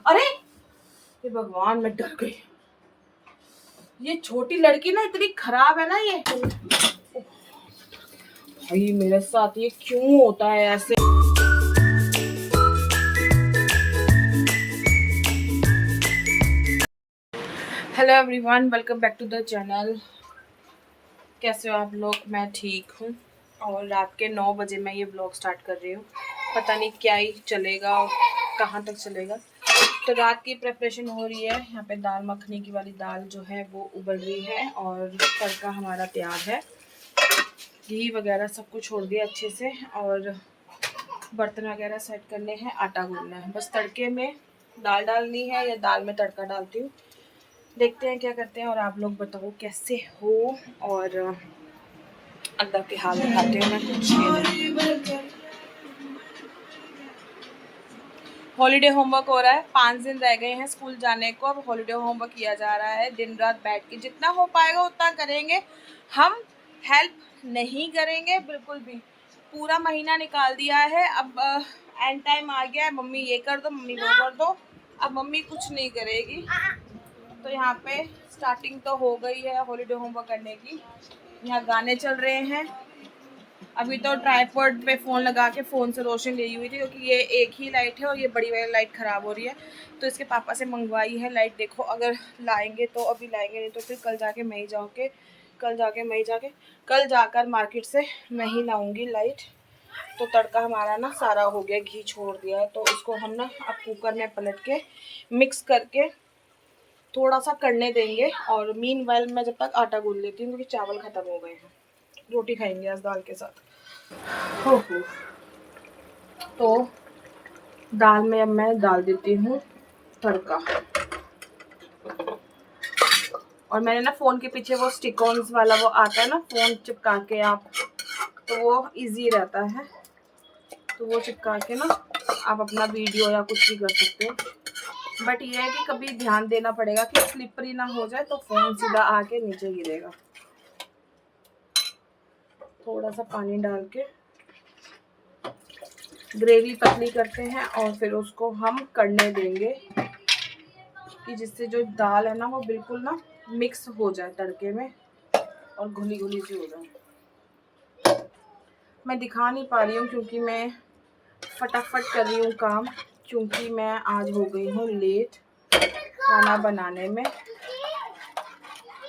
अरे ये भगवान, मैं डर गई। ये छोटी लड़की ना इतनी खराब है ना ये। भाई मेरे साथ ये क्यों होता है ऐसे। Hello everyone, welcome back to the channel. कैसे हो आप लोग? मैं ठीक हूँ। और रात के 9 बजे मैं ये ब्लॉग स्टार्ट कर रही हूँ। पता नहीं क्या ही चलेगा और कहाँ तक चलेगा। तो रात की प्रिपरेशन हो रही है। यहाँ पे दाल मखनी की वाली दाल जो है वो उबल रही है और तड़का हमारा तैयार है। घी वगैरह सब कुछ छोड़ दिया अच्छे से और बर्तन वगैरह सेट करने हैं, आटा गूंदना है। बस तड़के में दाल डालनी है या दाल में तड़का डालती हूँ, देखते हैं क्या करते हैं। और आप लोग बताओ कैसे हो। और अंदर के हाल दिखाते हैं। मैं कुछ नहीं। हॉलीडे होमवर्क हो रहा है। 5 दिन रह गए हैं स्कूल जाने को। अब हॉलीडे होमवर्क किया जा रहा है। दिन रात बैठ के जितना हो पाएगा उतना करेंगे। हम हेल्प नहीं करेंगे बिल्कुल भी। पूरा महीना निकाल दिया है। अब एंड टाइम आ गया है, मम्मी ये कर दो, मम्मी वो कर दो। अब मम्मी कुछ नहीं करेगी। तो यहाँ पे स्टार्टिंग तो हो गई है हॉलीडे होमवर्क करने की। यहाँ गाने चल रहे हैं। अभी तो ट्राइपॉड पे फ़ोन लगा के फ़ोन से रोशनी ली हुई थी, क्योंकि ये एक ही लाइट है और ये बड़ी वाली लाइट ख़राब हो रही है। तो इसके पापा से मंगवाई है लाइट। देखो अगर लाएंगे तो अभी लाएंगे, नहीं तो फिर कल जाके मैं ही कल जाकर मार्केट से मैं ही लाऊंगी लाइट। तो तड़का हमारा ना सारा हो गया, घी छोड़ दिया है। तो इसको हम ना अब कुकर में पलट के मिक्स करके थोड़ा सा करने देंगे। और मीनवाइल मैं जब तक आटा गूंद लेती हूँ, क्योंकि चावल ख़त्म हो गए हैं। रोटी खाएंगे आज दाल के साथ। हो तो दाल में अब मैं डाल देती हूँ तड़का। और मैंने ना फ़ोन के पीछे वो स्टिकॉन्स वाला वो आता है ना, फ़ोन चिपका के आप, तो वो इजी रहता है। तो वो चिपका के ना आप अपना वीडियो या कुछ भी कर सकते हो। बट ये है कि कभी ध्यान देना पड़ेगा कि स्लिपरी ना हो जाए, तो फ़ोन सीधा आके नीचे गिरेगा। थोड़ा सा पानी डाल के ग्रेवी पतली करते हैं और फिर उसको हम करने देंगे, कि जिससे जो दाल है ना वो बिल्कुल ना मिक्स हो जाए तड़के में और घुली घुली सी हो जाए। मैं दिखा नहीं पा रही हूँ क्योंकि मैं फटाफट कर रही हूँ काम, क्योंकि मैं आज हो गई हूँ लेट खाना बनाने में।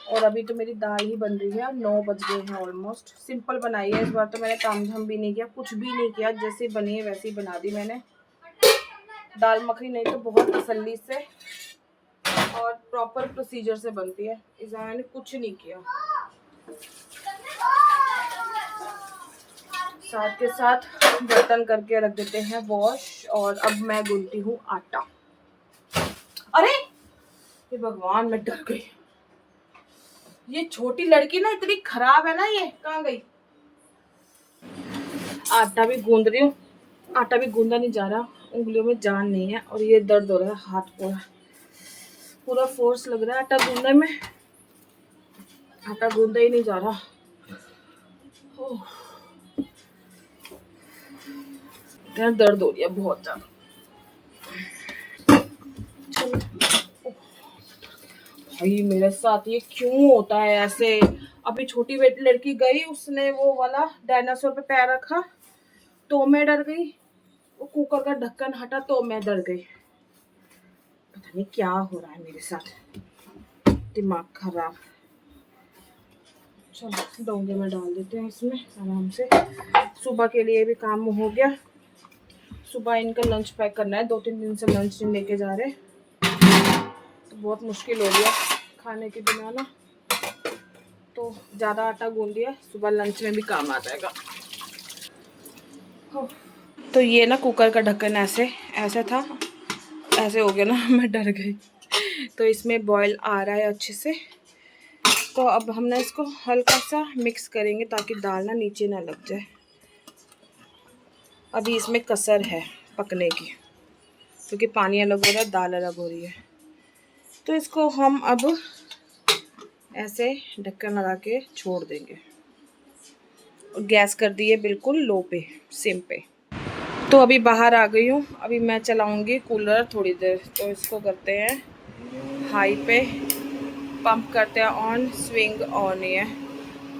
और अभी तो मेरी दाल ही बन रही है और 9 बज गए हैं ऑलमोस्ट। सिंपल बनाई है इस बार। तो मैंने तामझाम भी नहीं किया, कुछ भी नहीं किया, जैसे बनी है वैसे ही बना दी मैंने दाल मखनी। नहीं तो बहुत तसल्ली से और प्रॉपर प्रोसीजर से बनती है। इस बार मैंने कुछ नहीं किया। साथ के साथ बर्तन करके रख देते हैं वॉश। और अब मैं गूंथती हूँ आटा। अरे ये भगवान, मैं डर गई। ये छोटी लड़की ना इतनी खराब है ना। ये कहाँ गई? आटा भी गूंद रही हूँ। आटा भी गूंदा नहीं जा रहा, उंगलियों में जान नहीं है और ये दर्द हो रहा है हाथ। पूरा पूरा फोर्स लग रहा है आटा गूंदने में। आटा गूंदा ही नहीं जा रहा। यार दर्द हो रही है बहुत ज्यादा। भाई मेरे साथ ये क्यों होता है ऐसे। अभी छोटी बेटी लड़की गई, उसने वो वाला डायनासोर पे पैर रखा तो मैं डर गई। वो कुकर का ढक्कन हटा तो मैं डर गई। पता नहीं क्या हो रहा है मेरे साथ, दिमाग खराब। चलो डोंगे में डाल देते हैं इसमें आराम से। सुबह के लिए भी काम हो गया। सुबह इनका लंच पैक करना है। 2-3 दिन से लंच नहीं लेके जा रहे, तो बहुत मुश्किल हो गया खाने के बिना ना। तो ज़्यादा आटा गूंद दिया, सुबह लंच में भी काम आ जाएगा। तो ये ना कुकर का ढक्कन ऐसे था, ऐसे हो गया ना, मैं डर गई। तो इसमें बॉईल आ रहा है अच्छे से। तो अब हमने इसको हल्का सा मिक्स करेंगे ताकि दाल ना नीचे ना लग जाए। अभी इसमें कसर है पकने की, क्योंकि पानी अलग हो रहा है, दाल अलग हो रही है। तो इसको हम अब ऐसे ढक्कन लगा के छोड़ देंगे। और गैस कर दी है बिल्कुल लो पे, सिम पे। तो अभी बाहर आ गई हूँ, अभी मैं चलाऊँगी कूलर थोड़ी देर। तो इसको करते हैं हाई पे, पंप करते हैं ऑन, स्विंग ऑन ही है।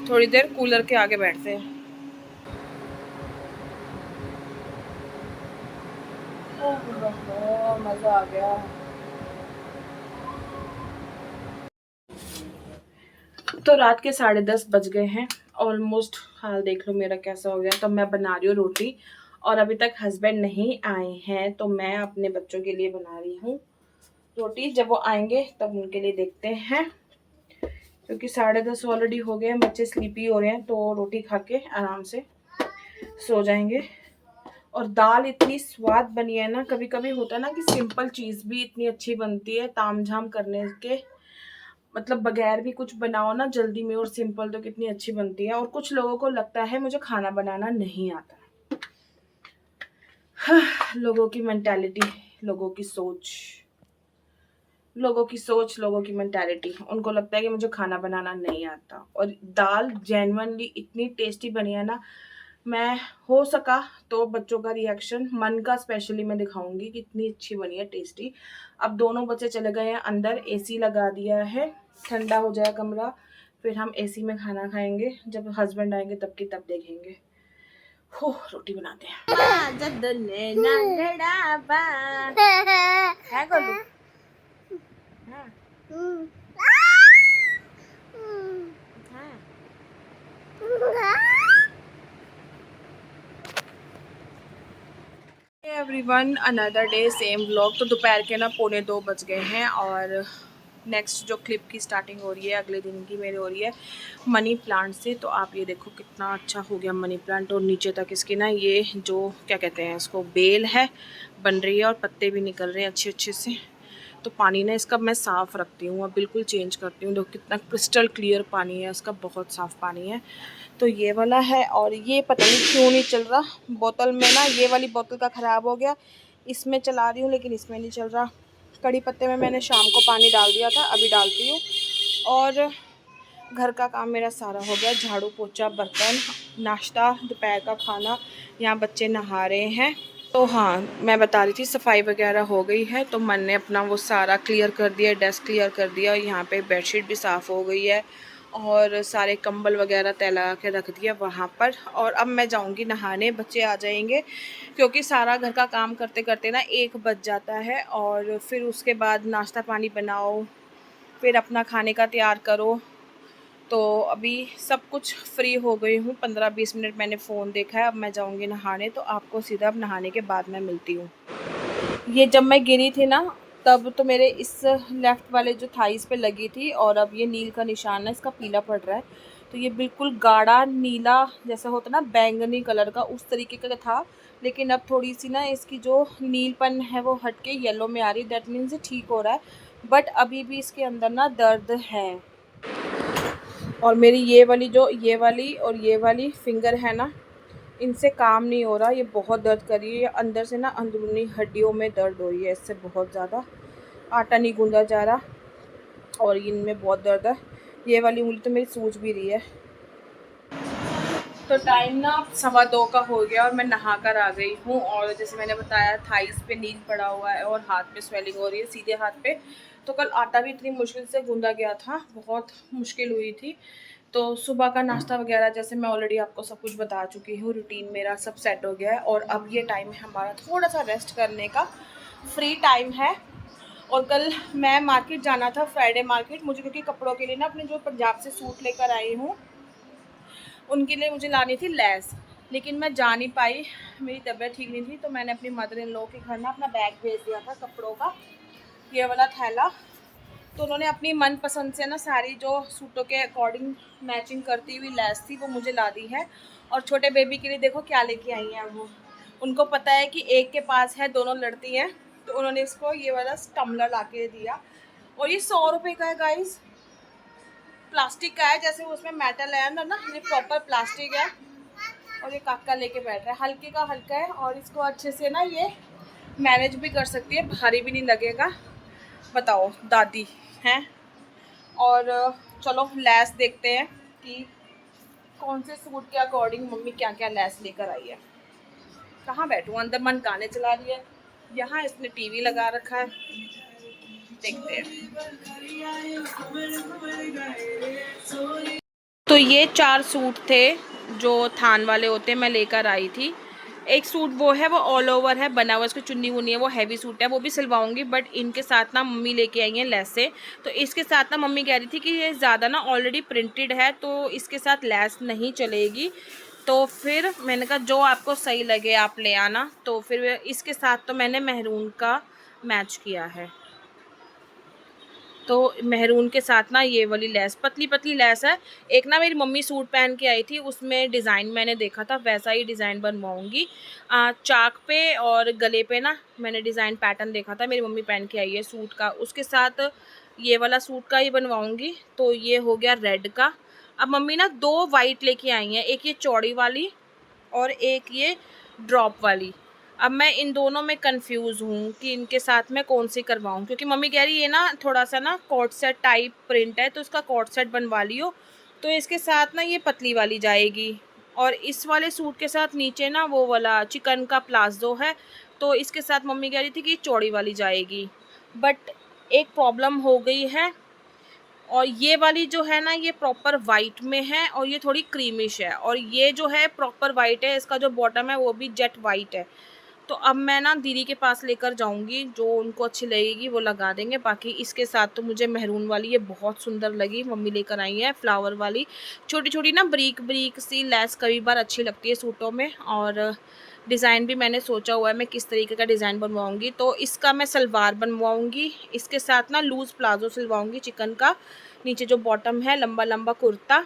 थोड़ी देर कूलर के आगे बैठते हैं। ओह मज़ा आ गया। तो रात के 10:30 बज गए हैं ऑलमोस्ट। हाल देख लो मेरा कैसा हो गया। तो मैं बना रही हूँ रोटी, और अभी तक हस्बैंड नहीं आए हैं, तो मैं अपने बच्चों के लिए बना रही हूँ रोटी। जब वो आएंगे तब उनके लिए देखते हैं, क्योंकि 10:30 ऑलरेडी हो गए हैं, बच्चे स्लीपी हो रहे हैं, तो रोटी खा के आराम से सो जाएंगे। और दाल इतनी स्वाद बनी है ना, कभी कभी होता है ना कि सिंपल चीज़ भी इतनी अच्छी बनती है तामझाम करने के, मतलब बगैर भी कुछ बनाओ ना जल्दी में और सिंपल, तो कितनी अच्छी बनती है। और कुछ लोगों को लगता है मुझे खाना बनाना नहीं आता। हाँ, लोगों की मेंटालिटी, लोगों की सोच, लोगों की मेंटालिटी, उनको लगता है कि मुझे खाना बनाना नहीं आता। और दाल जेन्युइनली इतनी टेस्टी बनी है ना, मैं हो सका तो बच्चों का रिएक्शन, मन का स्पेशली मैं दिखाऊंगी कि इतनी अच्छी बनी है, टेस्टी। अब दोनों बच्चे चले गए हैं अंदर, एसी लगा दिया है, ठंडा हो जाए कमरा, फिर हम एसी में खाना खाएंगे। जब हस्बैंड आएंगे तब की तब देखेंगे। हो रोटी बनाते हैं। है गोलू? हाँ। Everyone, another day same vlog. तो दोपहर के ना 1:45 बज गए हैं, और नेक्स्ट जो क्लिप की स्टार्टिंग हो रही है अगले दिन की मेरी हो रही है मनी प्लांट से। तो आप ये देखो कितना अच्छा हो गया मनी प्लांट, और नीचे तक इसकी ना ये जो क्या कहते हैं इसको, बेल है, बन रही है, और पत्ते भी निकल रहे हैं अच्छे अच्छे से। तो पानी ना इसका मैं साफ़ रखती हूँ, अब बिल्कुल चेंज करती हूँ। देखो कितना क्रिस्टल क्लियर पानी है इसका, बहुत साफ़ पानी है। तो ये वाला है, और ये पता नहीं क्यों नहीं चल रहा बोतल में ना, ये वाली बोतल का ख़राब हो गया, इसमें चला रही हूँ लेकिन इसमें नहीं चल रहा। कड़ी पत्ते में मैंने शाम को पानी डाल दिया था, अभी डालती हूँ। और घर का काम मेरा सारा हो गया, झाड़ू पोछा बर्तन, नाश्ता, दोपहर का खाना, यहाँ बच्चे नहा रहे हैं। तो हाँ, मैं बता रही थी सफाई वगैरह हो गई है, तो मन ने अपना वो सारा क्लियर कर दिया, डेस्क क्लियर कर दिया, और यहाँ पे बेडशीट भी साफ़ हो गई है, और सारे कंबल वगैरह तय लगा के रख दिया वहाँ पर। और अब मैं जाऊँगी नहाने, बच्चे आ जाएंगे, क्योंकि सारा घर का काम करते करते ना 1 बज जाता है। और फिर उसके बाद नाश्ता पानी बनाओ, फिर अपना खाने का तैयार करो। तो अभी सब कुछ फ्री हो गई हूँ, 15-20 मिनट मैंने फ़ोन देखा है, अब मैं जाऊँगी नहाने। तो आपको सीधा अब नहाने के बाद मैं मिलती हूँ। ये जब मैं गिरी थी ना, तब तो मेरे इस लेफ़्ट वाले जो थाइस पे लगी थी, और अब ये नील का निशान है, इसका पीला पड़ रहा है। तो ये बिल्कुल गाढ़ा नीला जैसा होता ना, बैंगनी कलर का, उस तरीके का था। लेकिन अब थोड़ी सी ना इसकी जो नीलपन है वो हट के येलो में आ रही, दैट मीन्स ये ठीक हो रहा है। बट अभी भी इसके अंदर ना दर्द है। और मेरी ये वाली फिंगर है ना, इनसे काम नहीं हो रहा, ये बहुत दर्द कर रही है। अंदर से ना अंदरूनी हड्डियों में दर्द हो रही है इससे बहुत ज़्यादा, आटा नहीं गूंदा जा रहा, और इनमें बहुत दर्द है। ये वाली उंगली तो मेरी सूज भी रही है। तो टाइम ना 2:15 का हो गया, और मैं नहा कर आ गई हूँ। और जैसे मैंने बताया, थाइस पे नील पड़ा हुआ है, और हाथ पे स्वेलिंग हो रही है, सीधे हाथ पे। तो कल आटा भी इतनी मुश्किल से गूंदा गया था, बहुत मुश्किल हुई थी। तो सुबह का नाश्ता वगैरह जैसे मैं ऑलरेडी आपको सब कुछ बता चुकी हूँ, रूटीन मेरा सब सेट हो गया है। और अब ये टाइम है हमारा थोड़ा सा रेस्ट करने का, फ्री टाइम है। और कल मैं मार्केट जाना था, फ्राइडे मार्केट मुझे, क्योंकि कपड़ों के लिए ना अपने जो पंजाब से सूट लेकर आई हूँ उनके लिए मुझे लानी थी लेस, लेकिन मैं जा नहीं पाई, मेरी तबीयत ठीक नहीं थी। तो मैंने अपनी मदर इन लॉ के घर ना अपना बैग भेज दिया था कपड़ों का, ये वाला थैला। तो उन्होंने अपनी मनपसंद से ना सारी जो सूटों के अकॉर्डिंग मैचिंग करती हुई लेस थी वो मुझे ला दी है। और छोटे बेबी के लिए देखो क्या लेके आई हैं वो, उनको पता है कि एक के पास है, दोनों लड़ती हैं, तो उन्होंने इसको ये वाला टम्बलर ला के दिया। और ये 100 रुपये का है गाइस, प्लास्टिक का है, जैसे उसमें मेटल है ना, ये प्रॉपर प्लास्टिक है। और ये काका लेके बैठ रहा है, हल्के का हल्का है, और इसको अच्छे से ना ये मैनेज भी कर सकती है, भारी भी नहीं लगेगा। बताओ दादी हैं। और चलो लेस देखते हैं कि कौन से सूट के अकॉर्डिंग मम्मी क्या क्या लेस लेकर आई है। कहाँ बैठूँ, अंदर मन गाने चला रही है, यहाँ इसने टीवी लगा रखा है, देखते हैं। तो ये 4 सूट थे जो थान वाले होते हैं, मैं लेकर आई थी। एक सूट वो है, वो ऑल ओवर है बना हुआ, इसकी चुन्नी वुन्नी है, वो हैवी सूट है, वो भी सिलवाऊंगी। बट इनके साथ ना मम्मी लेके आई हैं लेसें, तो इसके साथ ना मम्मी कह रही थी कि ये ज़्यादा ना ऑलरेडी प्रिंटेड है तो इसके साथ लेस नहीं चलेगी। तो फिर मैंने कहा जो आपको सही लगे आप ले आना। तो फिर इसके साथ तो मैंने मेहरून का मैच किया है। तो मेहरून के साथ ना ये वाली लेस, पतली पतली लेस है। एक ना मेरी मम्मी सूट पहन के आई थी, उसमें डिज़ाइन मैंने देखा था, वैसा ही डिज़ाइन बनवाऊंगी। चाक पे और गले पे ना मैंने डिज़ाइन पैटर्न देखा था, मेरी मम्मी पहन के आई है सूट का, उसके साथ ये वाला सूट का ही बनवाऊंगी। तो ये हो गया रेड का। अब मम्मी ना 2 वाइट लेके आई हैं, एक ये चौड़ी वाली और एक ये ड्रॉप वाली। अब मैं इन दोनों में कंफ्यूज हूँ कि इनके साथ मैं कौन सी करवाऊँ, क्योंकि मम्मी कह रही है ये ना थोड़ा सा ना कॉट सेट टाइप प्रिंट है, तो इसका कॉट सेट बनवा लियो। तो इसके साथ ना ये पतली वाली जाएगी, और इस वाले सूट के साथ नीचे ना वो वाला चिकन का प्लाजो है, तो इसके साथ मम्मी कह रही थी कि चौड़ी वाली जाएगी। बट एक प्रॉब्लम हो गई है, और ये वाली जो है ना ये प्रॉपर वाइट में है और ये थोड़ी क्रीमिश है, और ये जो है प्रॉपर वाइट है, इसका जो बॉटम है वो भी जेट वाइट है। तो अब मैं ना दीदी के पास लेकर जाऊंगी, जो उनको अच्छी लगेगी वो लगा देंगे। बाकी इसके साथ तो मुझे मेहरून वाली ये बहुत सुंदर लगी, मम्मी लेकर आई है फ्लावर वाली, छोटी छोटी ना ब्रीक ब्रीक सी लेस कई बार अच्छी लगती है सूटों में। और डिज़ाइन भी मैंने सोचा हुआ है मैं किस तरीके का डिज़ाइन बनवाऊंगी। तो इसका मैं सलवार बनवाऊंगी, इसके साथ ना लूज़ प्लाजो सिलवाऊंगी चिकन का, नीचे जो बॉटम है लंबा लंबा कुर्ता,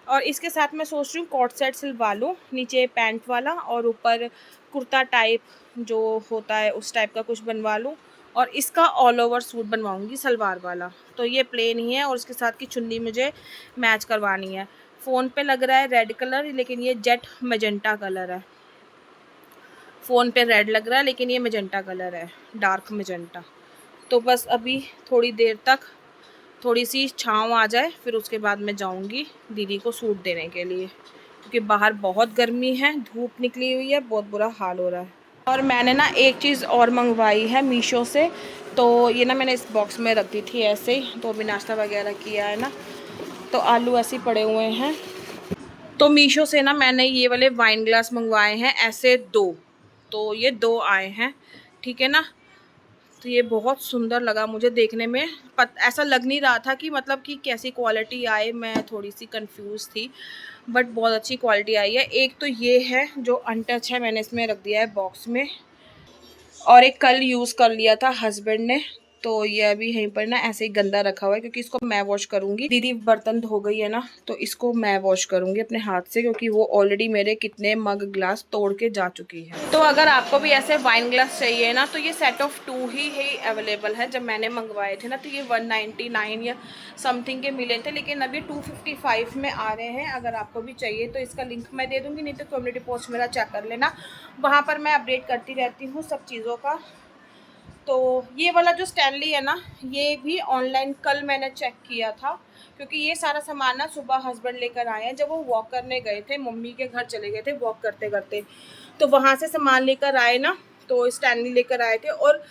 और इसके साथ मैं सोच रही हूँ कॉट सेट सिलवा लूँ, नीचे पैंट वाला और ऊपर कुर्ता टाइप जो होता है उस टाइप का कुछ बनवा लूँ। और इसका ऑल ओवर सूट बनवाऊंगी सलवार वाला। तो ये प्लेन ही है और इसके साथ की चुन्नी मुझे मैच करवानी है। फ़ोन पे लग रहा है रेड कलर, लेकिन ये जेट मेजेंटा कलर है। फ़ोन पे रेड लग रहा है लेकिन ये मेजेंटा कलर है, डार्क मेजेंटा। तो बस अभी थोड़ी देर तक थोड़ी सी छाँव आ जाए, फिर उसके बाद मैं जाऊंगी दीदी को सूट देने के लिए, क्योंकि बाहर बहुत गर्मी है, धूप निकली हुई है, बहुत बुरा हाल हो रहा है। और मैंने ना एक चीज़ और मंगवाई है मीशो से, तो ये ना मैंने इस बॉक्स में रख दी थी ऐसे ही, तो अभी नाश्ता वगैरह किया है ना, तो आलू ऐसे ही पड़े हुए हैं। तो मीशो से ना मैंने ये वाले वाइन ग्लास मंगवाए हैं ऐसे 2, तो ये 2 आए हैं, ठीक है ना। तो ये बहुत सुंदर लगा मुझे देखने में, ऐसा लग नहीं रहा था कि मतलब कि कैसी क्वालिटी आए, मैं थोड़ी सी कंफ्यूज थी, बट बहुत अच्छी क्वालिटी आई है। एक तो ये है जो अनटच है, मैंने इसमें रख दिया है बॉक्स में, और एक कल यूज़ कर लिया था हस्बैंड ने, तो ये अभी यहीं पर ना ऐसे ही गंदा रखा हुआ है, क्योंकि इसको मैं वॉश करूंगी। दीदी बर्तन धो गई है ना, तो इसको मैं वॉश करूंगी अपने हाथ से, क्योंकि वो ऑलरेडी मेरे कितने मग ग्लास तोड़ के जा चुकी है। तो अगर आपको भी ऐसे वाइन ग्लास चाहिए ना, तो ये सेट ऑफ 2 ही अवेलेबल है। जब मैंने मंगवाए थे ना तो ये 199 या समथिंग के मिले थे, लेकिन अभी 255 में आ रहे हैं। अगर आपको भी चाहिए तो इसका लिंक मैं दे दूँगी, नहीं तो कम्युनिटी पोस्ट मेरा चेक कर लेना, वहाँ पर मैं अपडेट करती रहती हूँ सब चीज़ों का। तो ये वाला जो स्टैनली है ना, ये भी ऑनलाइन कल मैंने चेक किया था, क्योंकि ये सारा सामान ना सुबह हस्बैंड लेकर आए हैं, जब वो वॉक करने गए थे, मम्मी के घर चले गए थे वॉक करते करते, तो वहाँ से सामान लेकर आए ना, तो स्टैनली लेकर आए थे। और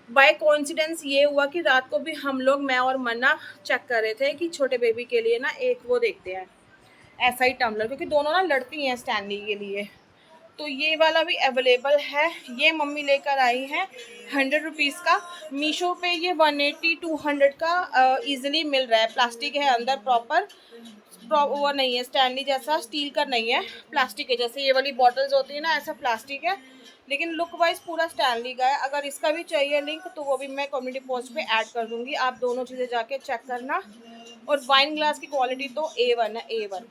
बाय कोइंसिडेंस ये हुआ कि रात को भी हम लोग, मैं और मन्ना, चेक कर रहे थे कि छोटे बेबी के लिए ना एक वो देखते हैं ऐसा ही टम्बलर, क्योंकि दोनों ना लड़ती हैं स्टैनली के लिए। तो ये वाला भी अवेलेबल है, ये मम्मी लेकर आई हैं 100 रुपीज़ का। मीशो पे ये 180-200 का ईजिली मिल रहा है। प्लास्टिक है अंदर, प्रॉपर वो नहीं है स्टैनली जैसा, स्टील का नहीं है, प्लास्टिक है। जैसे ये वाली बॉटल्स होती है ना, ऐसा प्लास्टिक है, लेकिन लुक वाइज पूरा स्टैनली का है। अगर इसका भी चाहिए लिंक तो वो भी मैं कम्युनिटी पोस्ट पे ऐड कर दूंगी, आप दोनों चीज़ें जाके चेक करना। और वाइन ग्लास की क्वालिटी तो A1 है, A1।